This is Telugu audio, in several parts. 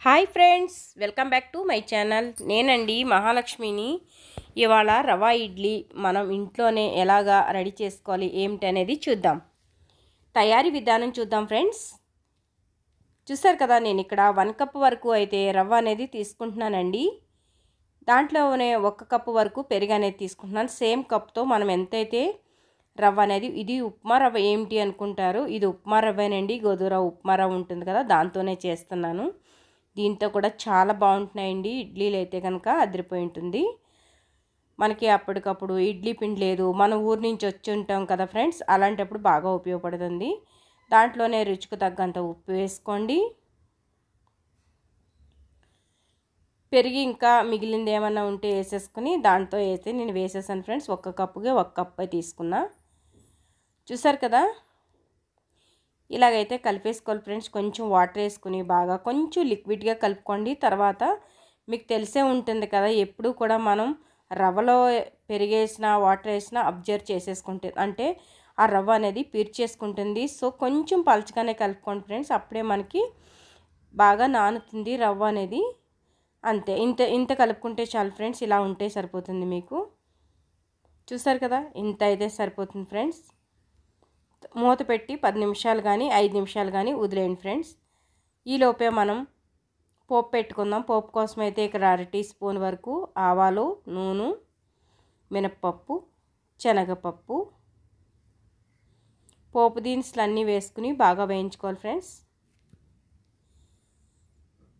Hi friends, welcome back to my channel. నేనండి మహాలక్ష్మిని. ఇవాళ రవా ఇడ్లీ మనం ఇంట్లోనే ఎలాగా రెడీ చేసుకోవాలి ఏమిటి అనేది చూద్దాం. తయారీ విధానం చూద్దాం ఫ్రెండ్స్. చూసారు కదా, నేను ఇక్కడ 1 కప్ వరకు అయితే రవ్వ అనేది తీసుకుంటున్నానండి. దాంట్లోనే 1 కప్పు వరకు పెరుగు అనేది తీసుకుంటున్నాను. సేమ్ కప్తో మనం ఎంతైతే రవ్వ అనేది, ఇది ఉప్మా రవ్వ ఏమిటి అనుకుంటారు, ఇది ఉప్మా రవ్వేనండి. గోధుమ ఉప్మా రవ్వ ఉంటుంది కదా, దాంతోనే చేస్తున్నాను. దీంతో కూడా చాలా బాగుంటున్నాయండి ఇడ్లీలు అయితే కనుక అదిరిపోయి ఉంటుంది. మనకి అప్పటికప్పుడు ఇడ్లీ పిండి లేదు, మన ఊరు నుంచి వచ్చి ఉంటాం కదా ఫ్రెండ్స్, అలాంటప్పుడు బాగా ఉపయోగపడుతుంది. దాంట్లోనే రుచికి తగ్గంత ఉప్పు వేసుకోండి. పెరిగి ఇంకా మిగిలింది ఏమన్నా ఉంటే వేసేసుకుని దాంతో వేస్తే నేను వేసేసాను ఫ్రెండ్స్. 1 కప్పుగా 1 కప్పు తీసుకున్నా. చూసారు కదా, ఇలాగైతే కలిపేసుకోవాలి ఫ్రెండ్స్. కొంచెం వాటర్ వేసుకుని బాగా కొంచెం లిక్విడ్గా కలుపుకోండి. తర్వాత మీకు తెలిసే ఉంటుంది కదా, ఎప్పుడు కూడా మనం రవ్వలో పెరిగేసిన వాటర్ వేసినా అబ్జర్వ్ చేసేసుకుంటుంది, అంటే ఆ రవ్వ అనేది పీర్చేసుకుంటుంది. సో కొంచెం పలచగానే కలుపుకోండి ఫ్రెండ్స్, అప్పుడే మనకి బాగా నానుతుంది రవ్వ అనేది. అంతే, ఇంత ఇంత కలుపుకుంటే చాలు ఫ్రెండ్స్. ఇలా ఉంటే సరిపోతుంది మీకు. చూసారు కదా, ఇంత అయితే సరిపోతుంది ఫ్రెండ్స్. మూత పెట్టి 10 నిమిషాలు కానీ 5 నిమిషాలు కానీ వదిలేయండి ఫ్రెండ్స్. ఈలోపే మనం పోపు పెట్టుకుందాం. పోపు కోసం అయితే ఇక్కడ 1/2 టీ స్పూన్ వరకు ఆవాలు, నూనె, మినప్పప్పు, శనగపప్పు, పోపు దినుసులు అన్నీ వేసుకుని బాగా వేయించుకోవాలి ఫ్రెండ్స్.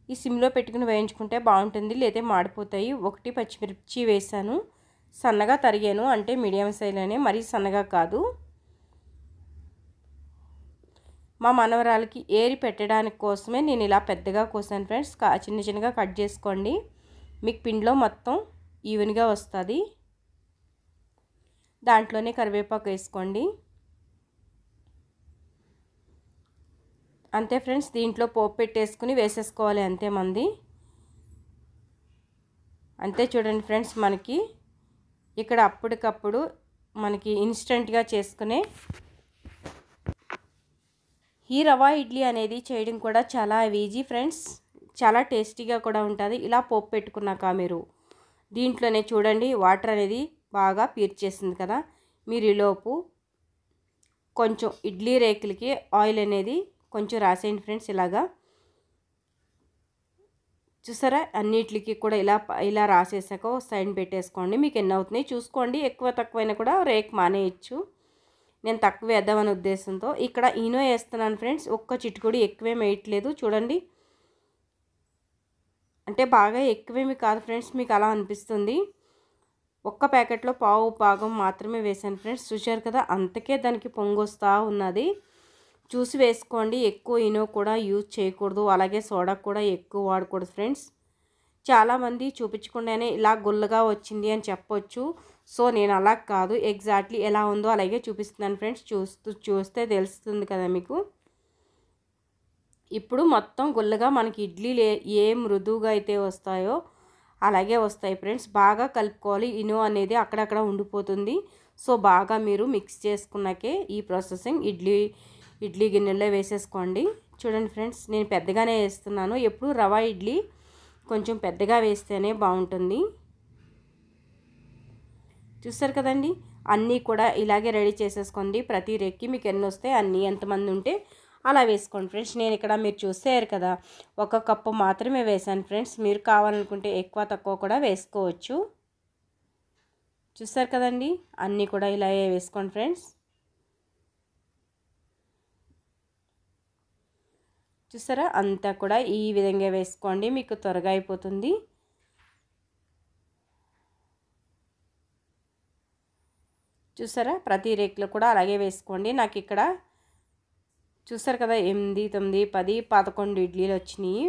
ఈ సిమ్లో పెట్టుకుని వేయించుకుంటే బాగుంటుంది, లేదా మాడిపోతాయి. 1 పచ్చిమిర్చి వేసాను, సన్నగా తరిగాను, అంటే మీడియం సైజులోనే, మరీ సన్నగా కాదు. మా మనవరాలకి ఏరి పెట్టడానికి కోసమే నేను ఇలా పెద్దగా కోసాను ఫ్రెండ్స్. చిన్న చిన్నగా కట్ చేసుకోండి, మీకు పిండిలో మొత్తం ఈవెన్గా వస్తుంది. దాంట్లోనే కరివేపాకు వేసుకోండి. అంతే ఫ్రెండ్స్, దీంట్లో పోపు పెట్టేసుకుని వేసేసుకోవాలి అంతే మంది. అంతే చూడండి ఫ్రెండ్స్, మనకి ఇక్కడ అప్పటికప్పుడు మనకి ఇన్స్టెంట్గా చేసుకునే ఈ రవా ఇడ్లీ అనేది చేయడం కూడా చాలా ఈజీ ఫ్రెండ్స్. చాలా టేస్టీగా కూడా ఉంటుంది. ఇలా పోపు పెట్టుకున్నాక మీరు దీంట్లోనే చూడండి వాటర్ అనేది బాగా పీర్చేసింది కదా, మీరు ఈలోపు కొంచెం ఇడ్లీ రేకులకి ఆయిల్ అనేది కొంచెం రాసేయండి ఫ్రెండ్స్. ఇలాగా చూసారా, అన్నిటికి కూడా ఇలా రాసేసాక సైడ్ పెట్టేసుకోండి. మీకు ఎన్ని అవుతున్నాయి చూసుకోండి, ఎక్కువ తక్కువైనా కూడా రేక్ మానేయచ్చు. నేను తక్కువ వేద్దామనే ఉద్దేశంతో ఇక్కడ ఈనో వేస్తున్నాను ఫ్రెండ్స్. ఒక్క చిటికుడు ఎక్కువేం వేయట్లేదు చూడండి, అంటే బాగా ఎక్కువేమి కాదు ఫ్రెండ్స్, మీకు అలా అనిపిస్తుంది. 1 ప్యాకెట్లో పావు భాగం మాత్రమే వేసాను ఫ్రెండ్స్. చూశారు కదా, అంతకే దానికి పొంగొస్తూ ఉన్నది. చూసి వేసుకోండి, ఎక్కువ ఈనో కూడా యూజ్ చేయకూడదు, అలాగే సోడా కూడా ఎక్కువ వాడకూడదు ఫ్రెండ్స్. చాలామంది చూపించకుండానే ఇలా గుల్లగా వచ్చింది అని చెప్పొచ్చు. సో నేను అలా కాదు, ఎగ్జాక్ట్లీ ఎలా ఉందో అలాగే చూపిస్తున్నాను ఫ్రెండ్స్. చూస్తే తెలుస్తుంది కదా మీకు. ఇప్పుడు మొత్తం గుల్లగా మనకి ఇడ్లీలు ఏ మృదువుగా అయితే వస్తాయో అలాగే వస్తాయి ఫ్రెండ్స్. బాగా కలుపుకోవాలి, ఇనో అనేది అక్కడక్కడ ఉండిపోతుంది. సో బాగా మీరు మిక్స్ చేసుకున్నాకే ఈ ప్రాసెసింగ్ ఇడ్లీ గిన్నెలో వేసేసుకోండి. చూడండి ఫ్రెండ్స్, నేను పెద్దగానే వేస్తున్నాను. ఎప్పుడు రవా ఇడ్లీ కొంచెం పెద్దగా వేస్తేనే బాగుంటుంది. చూస్తారు కదండి, అన్నీ కూడా ఇలాగే రెడీ చేసేసుకోండి. ప్రతి రెక్కి మీకు ఎన్ని వస్తే అన్నీ, ఎంతమంది ఉంటే అలా వేసుకోండి ఫ్రెండ్స్. నేను ఇక్కడ మీరు చూసారు కదా 1 కప్పు మాత్రమే వేసాను ఫ్రెండ్స్. మీరు కావాలనుకుంటే ఎక్కువ తక్కువ కూడా వేసుకోవచ్చు. చూస్తారు కదండి, అన్నీ కూడా ఇలాగే వేసుకోండి ఫ్రెండ్స్. చూసారా, అంతా కూడా ఈ విధంగా వేసుకోండి, మీకు త్వరగా అయిపోతుంది. చూసారా, ప్రతి రేకులో కూడా అలాగే వేసుకోండి. నాకు ఇక్కడ చూసారు కదా 8, 9, 10, 11 ఇడ్లీలు వచ్చినాయి.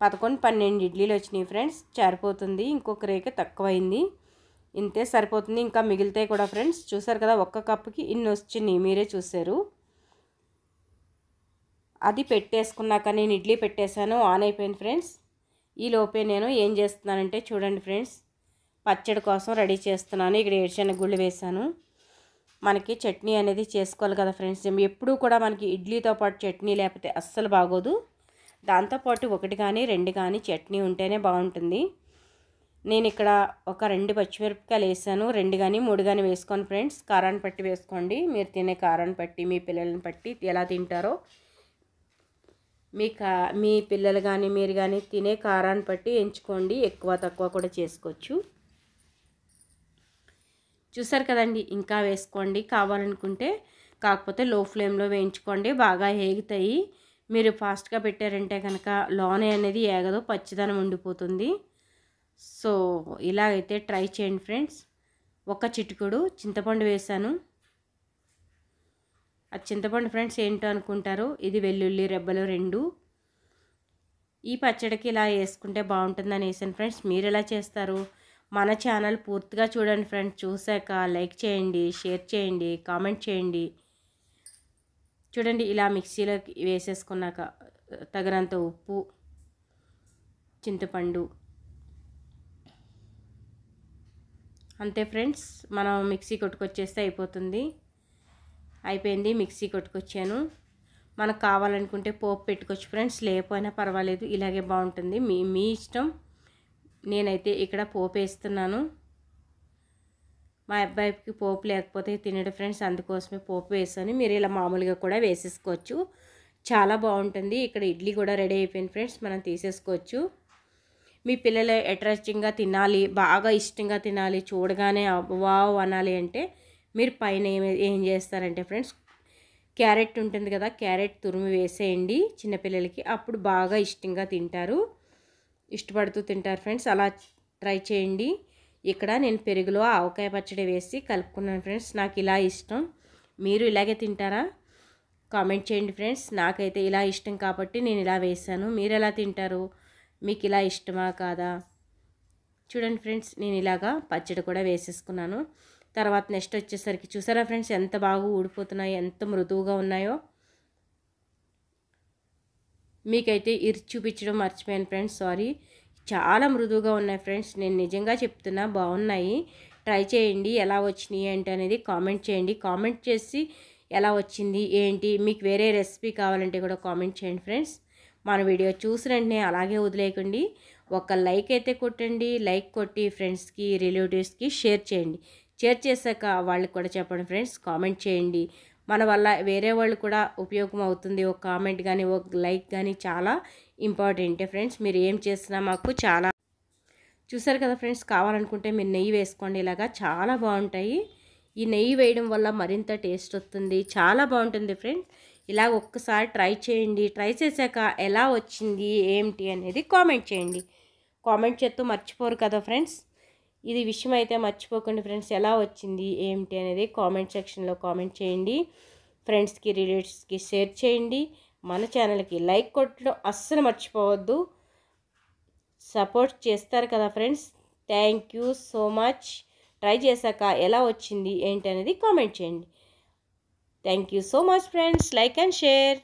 11, 12 ఇడ్లీలు వచ్చినాయి ఫ్రెండ్స్. సరిపోతుంది, ఇంకొక రేక తక్కువైంది, ఇంతే సరిపోతుంది. ఇంకా మిగిలితాయి కూడా ఫ్రెండ్స్. చూసారు కదా, 1 కప్పుకి ఇన్ని వచ్చినాయి, మీరే చూసారు. అది పెట్టేసుకున్నాక నేను ఇడ్లీ పెట్టేశాను, ఆన్ అయిపోయింది ఫ్రెండ్స్. ఈ లోపే నేను ఏం చేస్తున్నానంటే చూడండి ఫ్రెండ్స్, పచ్చడి కోసం రెడీ చేస్తున్నాను. ఇక్కడ ఏడుశనగ గుళ్ళు వేసాను. మనకి చట్నీ అనేది చేసుకోవాలి కదా ఫ్రెండ్స్. ఎప్పుడూ కూడా మనకి ఇడ్లీతో పాటు చట్నీ లేకపోతే అస్సలు బాగోదు. దాంతోపాటు 1 కానీ 2 కానీ చట్నీ ఉంటేనే బాగుంటుంది. నేను ఇక్కడ ఒక 2 పచ్చిమిరపకాయలు వేసాను. 2 కానీ 3 కానీ వేసుకోండి ఫ్రెండ్స్. కారాన్ని బట్టి వేసుకోండి. మీరు తినే కారాన్ని బట్టి, మీ పిల్లల్ని బట్టి ఎలా తింటారో మీ పిల్లలు కానీ మీరు కానీ తినే కారాన్ని బట్టి ఎంచుకోండి. ఎక్కువ తక్కువ కూడా చేసుకోవచ్చు. చూసారు కదండి, ఇంకా వేసుకోండి కావాలనుకుంటే. కాకపోతే లో ఫ్లేమ్లో వేయించుకోండి, బాగా ఏగుతాయి. మీరు ఫాస్ట్గా పెట్టారంటే కనుక లోనే అనేది ఏగదో, పచ్చిదనం ఉండిపోతుంది. సో ఇలాగైతే ట్రై చేయండి ఫ్రెండ్స్. ఒక చిటికెడు చింతపండు వేసాను. ఆ చింతపండు ఫ్రెండ్స్ ఏంటో అనుకుంటారు, ఇది వెల్లుల్లి రెబ్బలు 2. ఈ పచ్చడికి ఇలా వేసుకుంటే బాగుంటుందని వేసాను ఫ్రెండ్స్. మీరు ఎలా చేస్తారు? మన ఛానల్ పూర్తిగా చూడండి ఫ్రెండ్స్. చూశాక లైక్ చేయండి, షేర్ చేయండి, కామెంట్ చేయండి. చూడండి, ఇలా మిక్సీలోకి వేసేసుకున్నాక తగినంత ఉప్పు, చింతపండు, అంతే ఫ్రెండ్స్. మనం మిక్సీ కొట్టుకొచ్చేస్తే అయిపోతుంది. అయిపోయింది, మిక్సీ కొట్టుకొచ్చాను. మనకు కావాలనుకుంటే పోపు పెట్టుకోవచ్చు ఫ్రెండ్స్, లేకపోయినా పర్వాలేదు, ఇలాగే బాగుంటుంది. మీ ఇష్టం. నేనైతే ఇక్కడ పోపు వేస్తున్నాను. మా అబ్బాయికి పోపు లేకపోతే తినడు ఫ్రెండ్స్, అందుకోసమే పోపు వేసాను. మీరు ఇలా మామూలుగా కూడా వేసేసుకోవచ్చు, చాలా బాగుంటుంది. ఇక్కడ ఇడ్లీ కూడా రెడీ అయిపోయింది ఫ్రెండ్స్, మనం తీసేసుకోవచ్చు. మీ పిల్లలు అట్రాక్టింగ్గా తినాలి, బాగా ఇష్టంగా తినాలి, చూడగానే వావ్ అనాలి అంటే మీరు పైన ఏం చేస్తారంటే ఫ్రెండ్స్, క్యారెట్ ఉంటుంది కదా, క్యారెట్ తురుము వేసేయండి చిన్నపిల్లలకి. అప్పుడు బాగా ఇష్టంగా తింటారు, ఇష్టపడుతూ తింటారు ఫ్రెండ్స్. అలా ట్రై చేయండి. ఇక్కడ నేను పెరుగులో ఆవకాయ పచ్చడి వేసి కలుపుకున్నాను ఫ్రెండ్స్. నాకు ఇలా ఇష్టం. మీరు ఇలాగే తింటారా? కామెంట్ చేయండి ఫ్రెండ్స్. నాకైతే ఇలా ఇష్టం కాబట్టి నేను ఇలా వేసాను. మీరు ఎలా తింటారు? మీకు ఇలా ఇష్టమా కాదా? చూడండి ఫ్రెండ్స్, నేను ఇలాగా పచ్చడి కూడా వేసేసుకున్నాను. తర్వాత నెక్స్ట్ వచ్చేసరికి చూసారా ఫ్రెండ్స్, ఎంత బాగా ఊడిపోతున్నాయో, ఎంత మృదువుగా ఉన్నాయో. మీకైతే ఇరిచి చూపించడం మర్చిపోయాను ఫ్రెండ్స్, సారీ. చాలా మృదువుగా ఉన్నాయి ఫ్రెండ్స్, నేను నిజంగా చెప్తున్నా, బాగున్నాయి. ట్రై చేయండి. ఎలా వచ్చినాయి ఏంటి అనేది కామెంట్ చేయండి. కామెంట్ చేసి ఎలా వచ్చింది ఏంటి, మీకు వేరే రెసిపీ కావాలంటే కూడా కామెంట్ చేయండి ఫ్రెండ్స్. మన వీడియో చూసిన వెంటనే అలాగే వదిలేయకండి, ఒక లైక్ అయితే కొట్టండి. లైక్ కొట్టి ఫ్రెండ్స్కి, రిలేటివ్స్కి షేర్ చేయండి. షేర్ చేశాక వాళ్ళకి కూడా చెప్పండి ఫ్రెండ్స్. కామెంట్ చేయండి, మన వల్ల వేరే వాళ్ళు కూడా ఉపయోగం అవుతుంది. ఒక కామెంట్ కానీ ఒక లైక్ కానీ చాలా ఇంపార్టెంట్ ఫ్రెండ్స్. మీరు ఏం చేసినా మాకు చాలా. చూసారు కదా ఫ్రెండ్స్, కావాలనుకుంటే మీరు నెయ్యి వేసుకోండి, ఇలాగా చాలా బాగుంటాయి. ఈ నెయ్యి వేయడం వల్ల మరింత టేస్ట్ వస్తుంది, చాలా బాగుంటుంది ఫ్రెండ్స్. ఇలా ఒక్కసారి ట్రై చేయండి. ట్రై చేశాక ఎలా వచ్చింది ఏంటి అనేది కామెంట్ చేయండి. కామెంట్ చేస్తూ మర్చిపోరు కదా ఫ్రెండ్స్. ఇది విషయం అయితే మర్చిపోకండి ఫ్రెండ్స్. ఎలా వచ్చింది ఏంటి అనేది కామెంట్ సెక్షన్లో కామెంట్ చేయండి. ఫ్రెండ్స్కి, రిలేటివ్స్కి షేర్ చేయండి. మన ఛానల్కి లైక్ కొట్టడం అస్సలు మర్చిపోవద్దు. సపోర్ట్ చేస్తారు కదా friends. Thank you so much. Try చేశాక ఎలా వచ్చింది ఏంటి అనేది కామెంట్ చేయండి. Thank you so much friends. Like and share.